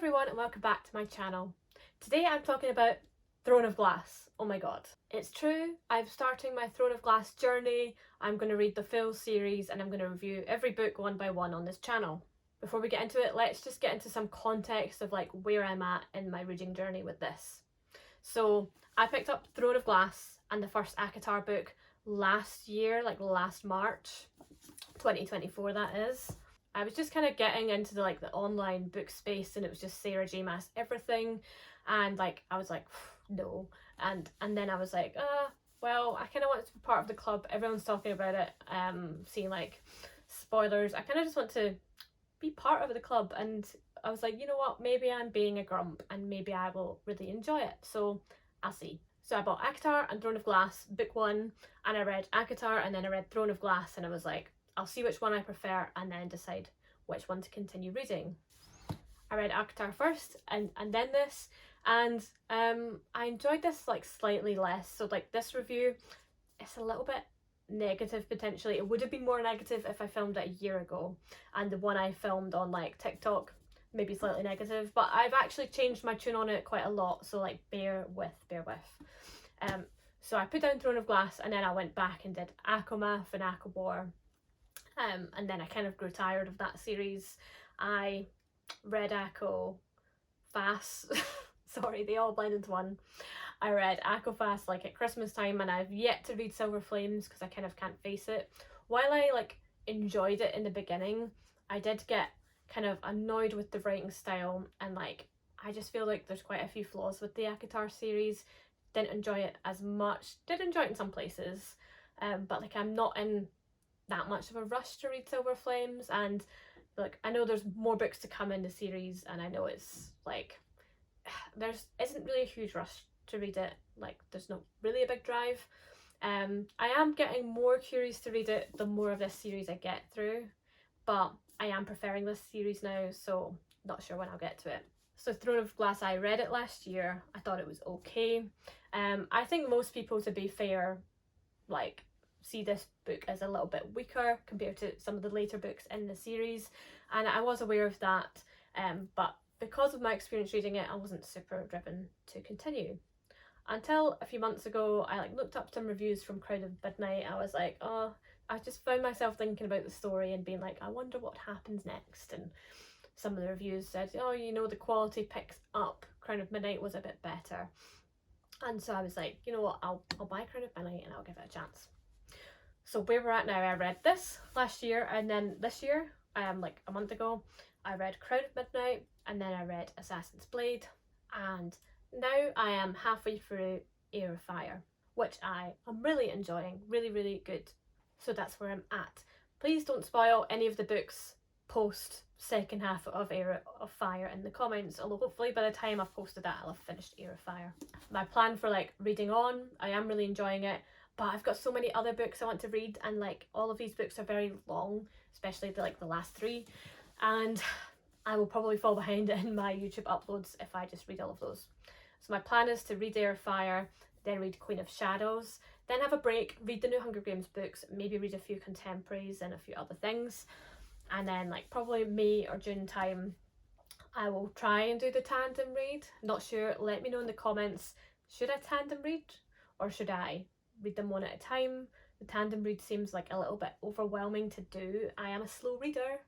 everyone and welcome back to my channel. Today I'm talking about Throne of Glass. Oh my god. It's true, I'm starting my Throne of Glass journey. I'm going to read the full series and I'm going to review every book one by one on this channel. Before we get into it, let's just get into some context of like where I'm at in my reading journey with this. So I picked up Throne of Glass and the first ACOTAR book last year, like last March 2024 that is. I was just kind of getting into the online book space, and it was just Sarah J Maas everything, and I was like no, and then I was like well, I kind of want to be part of the club. Everyone's talking about it, seeing like spoilers. I kind of just want to be part of the club, and I was like, you know what, maybe I'm being a grump and maybe I will really enjoy it, so I'll see. So I bought ACOTAR and Throne of Glass book 1, and I read ACOTAR and then I read Throne of Glass, and I was like, I'll see which one I prefer and then decide which one to continue reading. I read ACOTAR first and then this, and I enjoyed this like slightly less. So like this review, it's a little bit negative potentially. It would have been more negative if I filmed it a year ago, and the one I filmed on like TikTok maybe slightly negative, but I've actually changed my tune on it quite a lot, so like bear with. So I put down Throne of Glass and then I went back and did ACOMAF and ACOWAR. And then I kind of grew tired of that series. I read ACOFAS. Sorry, they all blend into one. I read ACOFAS like at Christmas time, and I've yet to read Silver Flames because I kind of can't face it. While I like enjoyed it in the beginning, I did get kind of annoyed with the writing style, and like I just feel like there's quite a few flaws with the ACOTAR series. Didn't enjoy it as much. Did enjoy it in some places, but like I'm not in that much of a rush to read Silver Flames, and like I know there's more books to come in the series, and I know it's like isn't really a huge rush to read it. Like there's not really a big drive. I am getting more curious to read it the more of this series I get through, but I am preferring this series now, so not sure when I'll get to it. So Throne of Glass, I read it last year. I thought it was okay. I think most people, to be fair, like see this book as a little bit weaker compared to some of the later books in the series, and I was aware of that, but because of my experience reading it, I wasn't super driven to continue. Until a few months ago, I like looked up some reviews from Crowded Midnight. I was like, oh, I just found myself thinking about the story and being like, I wonder what happens next. And some of the reviews said, oh, you know, the quality picks up. Crown of Midnight was a bit better. And so I was like, you know what, I'll buy Crown of Midnight and I'll give it a chance. So where we're at now, I read this last year, and then this year, like a month ago, I read Crown of Midnight, and then I read Assassin's Blade, and now I am halfway through Heir of Fire, which I am really enjoying, really good. So that's where I'm at. Please don't spoil any of the books post second half of Heir of Fire in the comments, although hopefully by the time I've posted that I'll have finished Heir of Fire. My plan for like reading on, I am really enjoying it, but I've got so many other books I want to read, and like all of these books are very long, especially the last 3, and I will probably fall behind in my YouTube uploads if I just read all of those. So my plan is to read Heir of Fire, then read Queen of Shadows, then have a break, read the new Hunger Games books, maybe read a few contemporaries and a few other things, and then like probably May or June time I will try and do the tandem read. Not sure, let me know in the comments, should I tandem read or should I read them one at a time? The tandem read seems like a little bit overwhelming to do. I am a slow reader.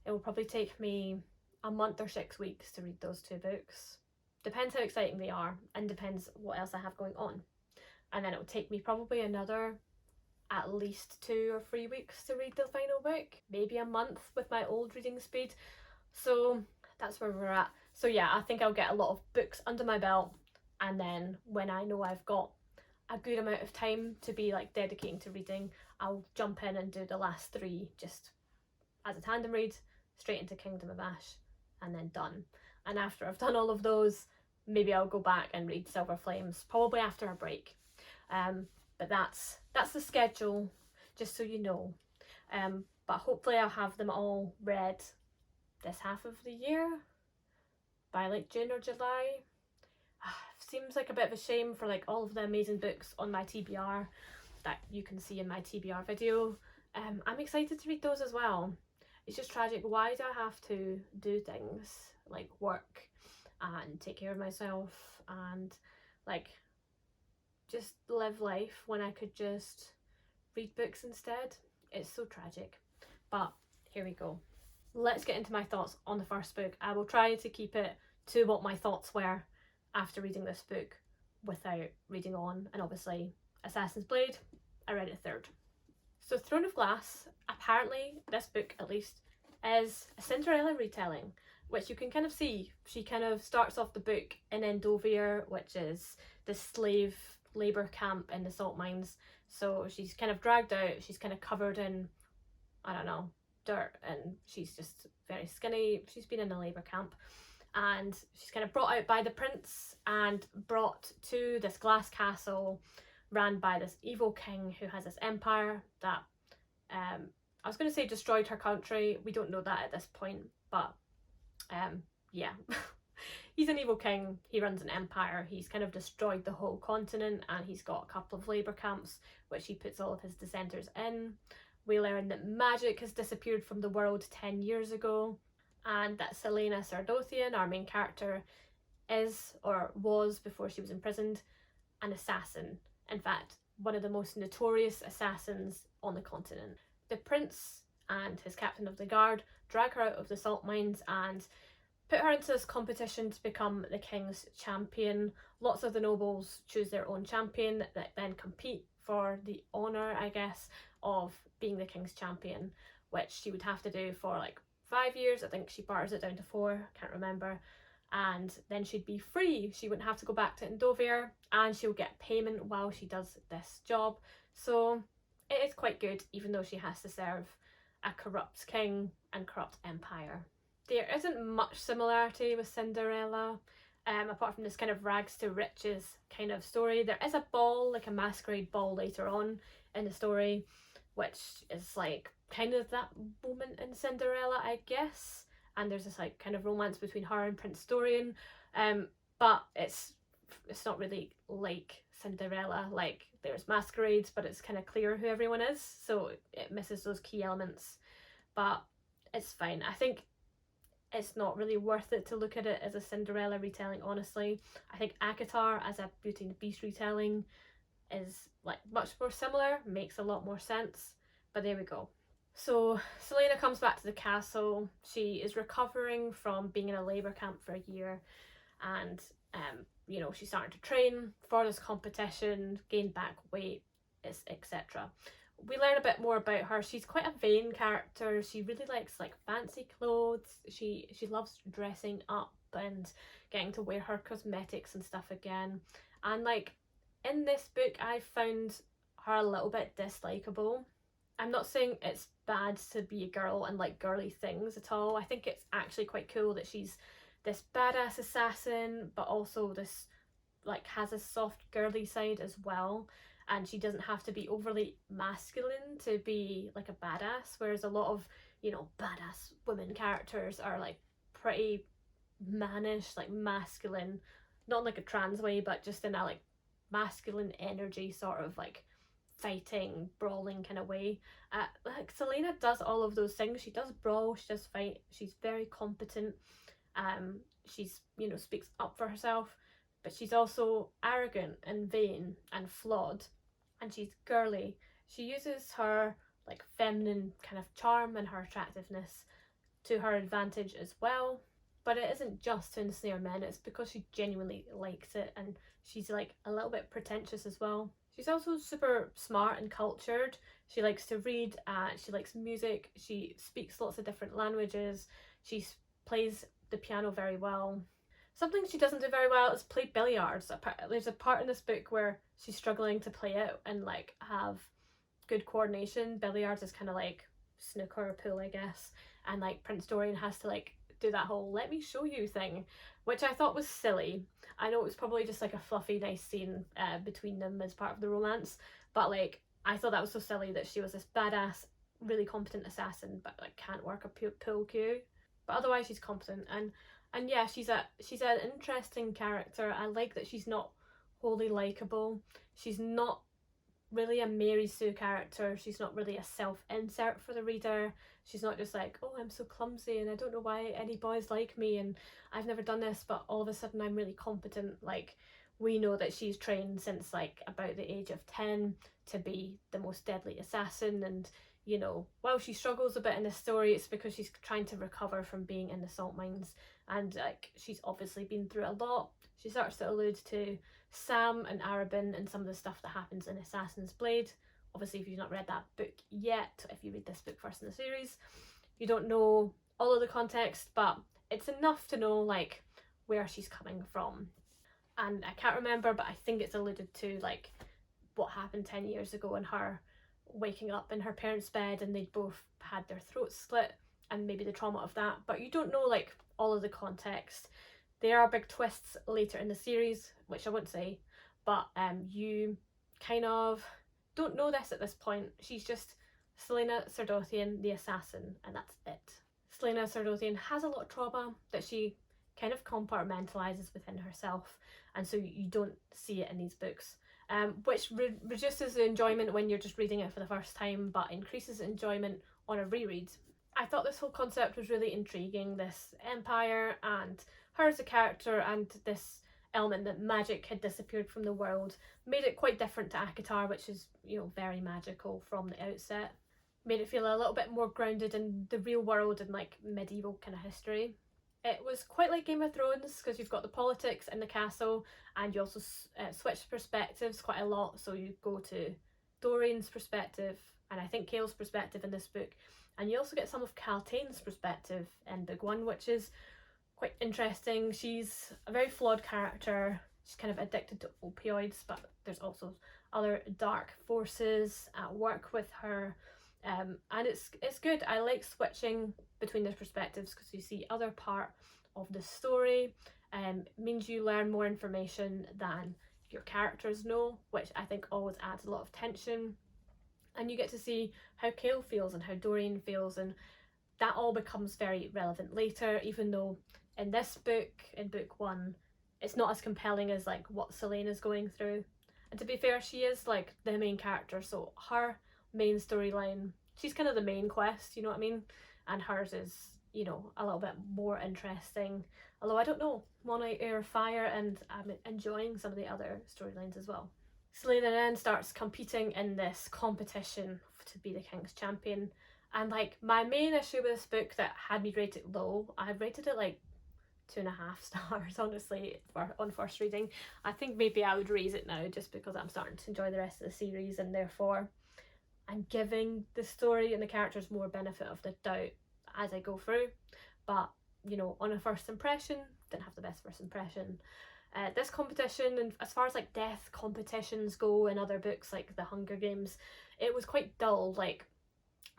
It will probably take me a month or 6 weeks to read those 2 books. Depends how exciting they are, and depends what else I have going on. And then it will take me probably another at least 2 or 3 weeks to read the final book. Maybe a month with my old reading speed. So that's where we're at. So yeah, I think I'll get a lot of books under my belt, and then when I know I've got a good amount of time to be like dedicating to reading, I'll jump in and do the last 3 just as a tandem read, straight into Kingdom of Ash, and then done. And after I've done all of those, maybe I'll go back and read Silver Flames, probably after a break. But that's the schedule, just so you know. But hopefully I'll have them all read this half of the year, by like June or July. Seems like a bit of a shame for like all of the amazing books on my TBR that you can see in my TBR video. I'm excited to read those as well. It's just tragic, why do I have to do things like work and take care of myself and like just live life when I could just read books instead. It's so tragic. But here we go. Let's get into my thoughts on the first book. I will try to keep it to what my thoughts were after reading this book without reading on. And obviously, Assassin's Blade, I read it third. So Throne of Glass, apparently this book at least, is a Cinderella retelling, which you can kind of see. She kind of starts off the book in Endovier, which is the slave labour camp in the salt mines. So she's kind of dragged out, she's kind of covered in, I don't know, dirt, and she's just very skinny. She's been in a labour camp, and she's kind of brought out by the prince and brought to this glass castle ran by this evil king who has this empire that I was going to say destroyed her country. We don't know that at this point, but yeah. He's an evil king, he runs an empire, he's kind of destroyed the whole continent, and he's got a couple of labour camps which he puts all of his dissenters in. We learn that magic has disappeared from the world 10 years ago, and that Selena Sardothian, our main character, is, or was before she was imprisoned, an assassin. In fact, one of the most notorious assassins on the continent. The prince and his captain of the guard drag her out of the salt mines and put her into this competition to become the king's champion. Lots of the nobles choose their own champion that then compete for the honour, I guess, of being the king's champion, which she would have to do for like 5 years. I think she barters it down to 4, can't remember. And then she'd be free. She wouldn't have to go back to Endovier, and she'll get payment while she does this job. So it is quite good, even though she has to serve a corrupt king and corrupt empire. There isn't much similarity with Cinderella, apart from this kind of rags to riches kind of story. There is a ball, like a masquerade ball later on in the story, which is like kind of that moment in Cinderella, I guess. And there's this like kind of romance between her and Prince Dorian, but it's not really like Cinderella. Like there's masquerades, but it's kind of clear who everyone is, so it misses those key elements. But it's fine. I think it's not really worth it to look at it as a Cinderella retelling, honestly. I think ACOTAR as a Beauty and the Beast retelling is like much more similar, makes a lot more sense, but there we go. So Selena comes back to the castle. She is recovering from being in a labour camp for a year, and you know, she's starting to train for this competition, gain back weight, etc. We learn a bit more about her. She's quite a vain character. She really likes like fancy clothes. She loves dressing up and getting to wear her cosmetics and stuff again. And like in this book, I found her a little bit dislikable. I'm not saying it's bad to be a girl and like girly things at all. I think it's actually quite cool that she's this badass assassin, but also this like has a soft girly side as well. And she doesn't have to be overly masculine to be like a badass, whereas a lot of, you know, badass women characters are like pretty mannish, like masculine, not in like a trans way, but just in a like masculine energy sort of like fighting, brawling kind of way. Like Selena does all of those things. She does brawl, she does fight, she's very competent. She's, you know, speaks up for herself, but she's also arrogant and vain and flawed, and she's girly. She uses her like feminine kind of charm and her attractiveness to her advantage as well, but it isn't just to ensnare men, it's because she genuinely likes it, and she's like a little bit pretentious as well. She's also super smart and cultured. She likes to read, she likes music, she speaks lots of different languages, she plays the piano very well. Something she doesn't do very well is play billiards. There's a part in this book where she's struggling to play it and like have good coordination. Billiards is kind of like snooker or pool, I guess, and like Prince Dorian has to like do that whole let me show you thing, which I thought was silly. I know it was probably just like a fluffy nice scene between them as part of the romance, but like I thought that was so silly that she was this badass really competent assassin but like can't work a pool cue, but otherwise she's competent. And yeah, she's an interesting character. I like that she's not wholly likable. She's not really a Mary Sue character. She's not really a self-insert for the reader. She's not just like, oh, I'm so clumsy and I don't know why any boys like me and I've never done this, but all of a sudden I'm really competent. Like, we know that she's trained since like about the age of 10 to be the most deadly assassin, and you know, while she struggles a bit in the story, it's because she's trying to recover from being in the salt mines, and like she's obviously been through a lot. She starts to allude to Sam and Arabin and some of the stuff that happens in Assassin's Blade. Obviously, if you've not read that book yet, if you read this book first in the series, you don't know all of the context, but it's enough to know like where she's coming from. And I can't remember, but I think it's alluded to like what happened 10 years ago and her waking up in her parents' bed and they'd both had their throats slit and maybe the trauma of that, but you don't know like all of the context. There are big twists later in the series, which I won't say, but you kind of don't know this at this point. She's just Selena Sardothian, the assassin, and that's it. Selena Sardothian has a lot of trauma that she kind of compartmentalizes within herself, and so you don't see it in these books, which reduces the enjoyment when you're just reading it for the first time, but increases enjoyment on a reread. I thought this whole concept was really intriguing, this empire and her as a character, and this element that magic had disappeared from the world made it quite different to ACOTAR, which is, you know, very magical from the outset. Made it feel a little bit more grounded in the real world and like medieval kind of history. It was quite like Game of Thrones because you've got the politics in the castle, and you also switch perspectives quite a lot. So you go to Dorian's perspective and I think Cale's perspective in this book, and you also get some of Caltain's perspective in book 1, which is quite interesting. She's a very flawed character. She's kind of addicted to opioids, but there's also other dark forces at work with her, and it's good. I like switching between the perspectives because you see other part of the story, and means you learn more information than your characters know, which I think always adds a lot of tension. And you get to see how Cale feels and how Dorian feels, and that all becomes very relevant later, even though in this book, in book 1, it's not as compelling as like what Selena's going through. And to be fair, she is like the main character, so her main storyline, she's kind of the main quest, you know what I mean? And hers is, you know, a little bit more interesting. Although I don't know, Moonlight, Air, Fire, and I'm enjoying some of the other storylines as well. Selena then starts competing in this competition to be the King's Champion. And like my main issue with this book that had me rate it low, I rated it like 2.5 stars, honestly, on first reading. I think maybe I would raise it now just because I'm starting to enjoy the rest of the series, and therefore I'm giving the story and the characters more benefit of the doubt as I go through. But, you know, on a first impression, didn't have the best first impression. This competition, and as far as like death competitions go in other books like The Hunger Games, it was quite dull. Like,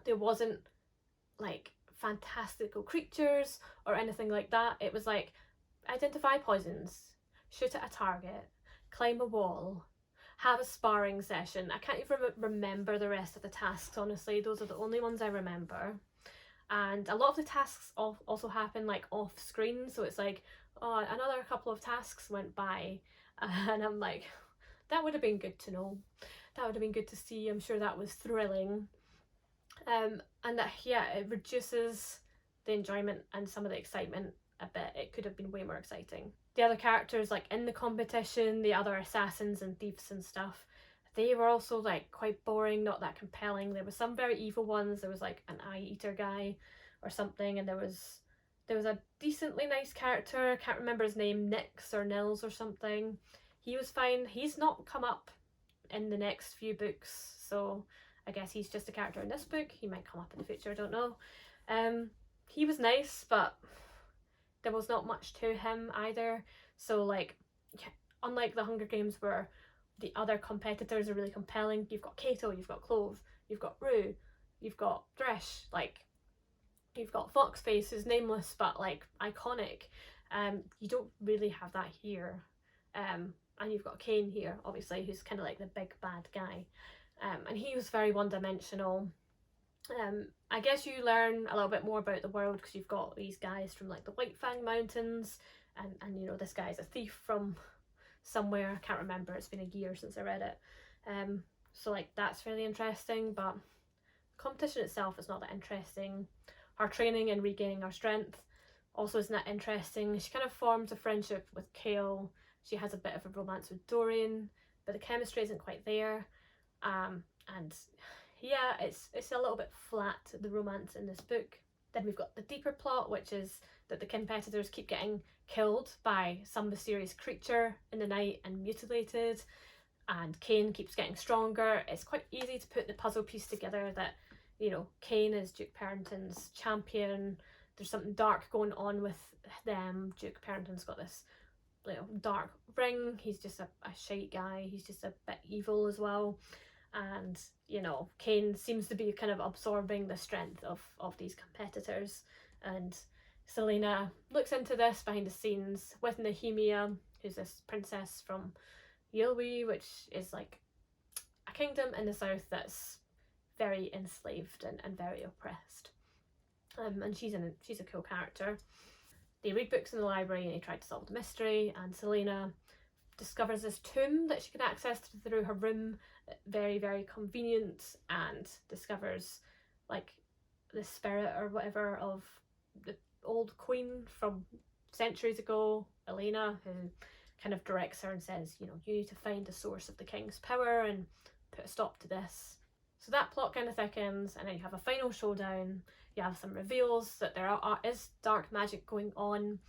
there wasn't like fantastical creatures or anything like that. It was like, identify poisons, shoot at a target, climb a wall, have a sparring session. I can't even remember the rest of the tasks, honestly. Those are the only ones I remember. And a lot of the tasks also happen like off screen, so it's like, oh, another couple of tasks went by, and I'm like, that would have been good to know. That would have been good to see. I'm sure that was thrilling. And that, yeah, it reduces the enjoyment and some of the excitement a bit. It could have been way more exciting. The other characters like in the competition, the other assassins and thieves and stuff, they were also like quite boring, not that compelling. There was some very evil ones. There was like an eye eater guy or something, and there was a decently nice character, I can't remember his name, Nix or Nils or something. He was fine. He's not come up in the next few books, so I guess he's just a character in this book. He might come up in the future, I don't know. He was nice, but there was not much to him either. So like, unlike The Hunger Games where the other competitors are really compelling, you've got Cato, you've got Clove, you've got Rue, you've got Thresh, like, you've got Foxface, who's nameless but like iconic. You don't really have that here. And you've got Kane here, obviously, who's kind of like the big bad guy. And he was very one-dimensional. I guess you learn a little bit more about the world because you've got these guys from like the White Fang Mountains, and you know, this guy's a thief from somewhere, I can't remember, it's been a year since I read it. So like that's really interesting, but the competition itself is not that interesting. Her training and regaining her strength also isn't that interesting. She kind of forms a friendship with Kale. She has a bit of a romance with Dorian, but the chemistry isn't quite there. And yeah, it's a little bit flat, the romance in this book. Then we've got the deeper plot, which is that the competitors keep getting killed by some mysterious creature in the night and mutilated, and Cain keeps getting stronger. It's quite easy to put the puzzle piece together that, you know, Cain is Duke Perrington's champion. There's something dark going on with them. Duke Perrington's got this, you know, dark ring. He's just a shite guy. He's just a bit evil as well. And, you know, Cain seems to be kind of absorbing the strength of these competitors. And Selena looks into this behind the scenes with Nehemia, who's this princess from Yilwi, which is like a kingdom in the south that's very enslaved and very oppressed. And she's a cool character. They read books in the library and they try to solve the mystery, and Selena discovers this tomb that she can access through her room, very, very convenient, and discovers like the spirit or whatever of the old queen from centuries ago, Elena, who kind of directs her and says, you know, you need to find the source of the king's power and put a stop to this. So that plot kind of thickens, and then you have a final showdown. You have some reveals that there is dark magic going on,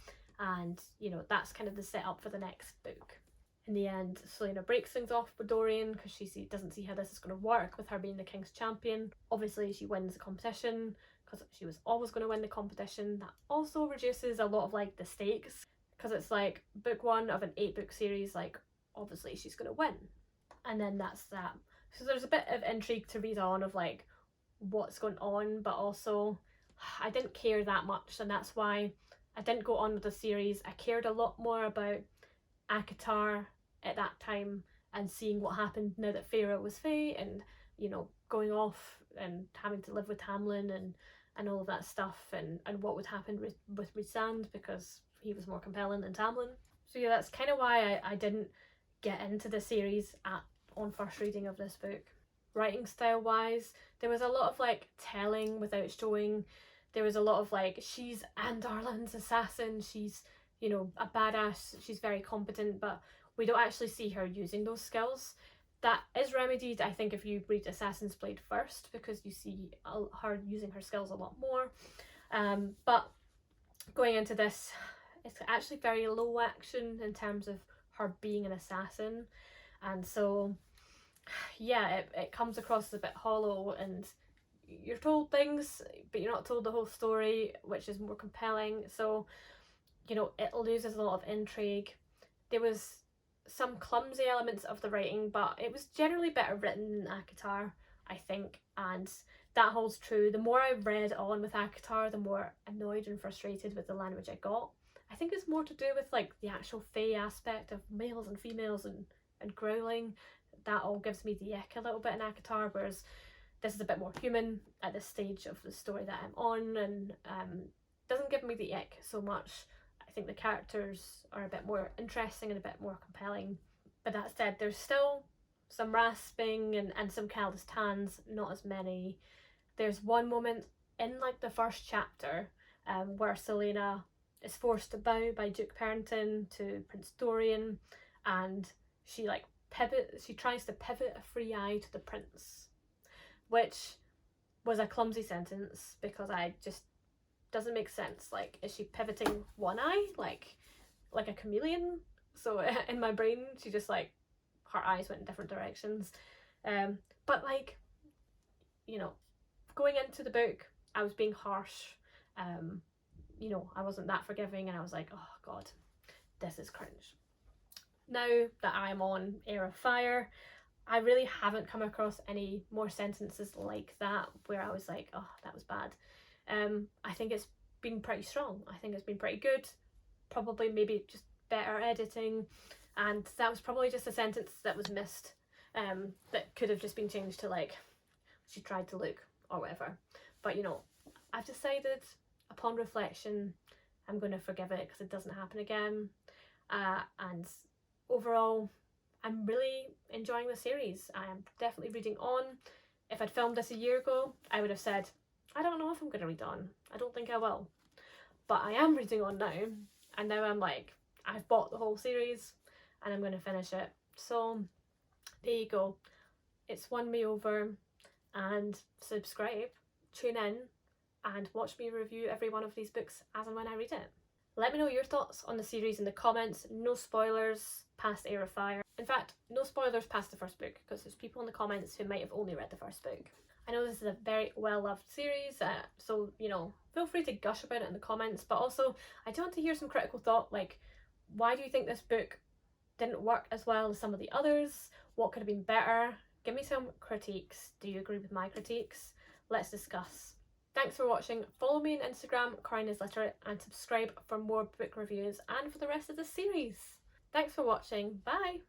and, you know, that's kind of the setup for the next book. In the end, Selena breaks things off with Dorian because she doesn't see how this is going to work with her being the king's champion. Obviously, she wins the competition because she was always going to win the competition. That also reduces a lot of like the stakes, because it's like book 1 of an 8-book series, like obviously she's going to win. And then that's that. So there's a bit of intrigue to read on of like what's going on, but also I didn't care that much, and that's why I didn't go on with the series. I cared a lot more about ACOTAR at that time and seeing what happened now that Feyre was Fae, and, you know, going off and having to live with Tamlin and all of that stuff, and what would happen with Rhysand, because he was more compelling than Tamlin. So yeah, that's kind of why I didn't get into the series on first reading of this book. Writing style wise, there was a lot of like telling without showing. There was a lot of like, she's Anne Darlan's assassin, she's, you know, a badass, she's very competent, but we don't actually see her using those skills. That is remedied, I think, if you read Assassin's Blade first, because you see her using her skills a lot more. But going into this, it's actually very low action in terms of her being an assassin, and so yeah, it comes across as a bit hollow, and you're told things but you're not told the whole story, which is more compelling. So, you know, it loses a lot of intrigue. There was some clumsy elements of the writing, but it was generally better written than ACOTAR, I think, and that holds true. The more I read on with ACOTAR, the more annoyed and frustrated with the language I got. I think it's more to do with like the actual Fae aspect of males and females and growling. That all gives me the ick a little bit in ACOTAR, whereas this is a bit more human at this stage of the story that I'm on, and doesn't give me the ick so much. I think the characters are a bit more interesting and a bit more compelling. But that said, there's still some rasping and some callous hands, not as many. There's one moment in like the first chapter where Selena is forced to bow by Duke Perrington to Prince Dorian, and she tries to pivot a free eye to the prince, which was a clumsy sentence because I just doesn't make sense. Like, is she pivoting one eye like a chameleon? So in my brain, she just like, her eyes went in different directions. But like, you know, going into the book, I was being harsh. You know, I wasn't that forgiving, and I was like, oh god, this is cringe. Now that I'm on Heir of Fire, I really haven't come across any more sentences like that where I was like, oh, that was bad. I think it's been pretty strong. I think it's been pretty good. Probably maybe just better editing, and that was probably just a sentence that was missed, that could have just been changed to like, she tried to look or whatever. But you know, I've decided upon reflection I'm going to forgive it because it doesn't happen again. And overall, I'm really enjoying the series. I am definitely reading on. If I'd filmed this a year ago, I would have said, I don't know if I'm going to read on. I don't think I will. But I am reading on now, and now I'm like, I've bought the whole series and I'm going to finish it. So there you go. It's won me over. And subscribe, tune in, and watch me review every one of these books as and when I read it. Let me know your thoughts on the series in the comments. No spoilers past Heir of Fire. In fact, no spoilers past the first book, because there's people in the comments who might have only read the first book. I know this is a very well-loved series, so, you know, feel free to gush about it in the comments, but also I do want to hear some critical thought, like, why do you think this book didn't work as well as some of the others? What could have been better? Give me some critiques. Do you agree with my critiques? Let's discuss. Thanks for watching. Follow me on Instagram, Corinne is Literate, and subscribe for more book reviews and for the rest of the series. Thanks for watching. Bye!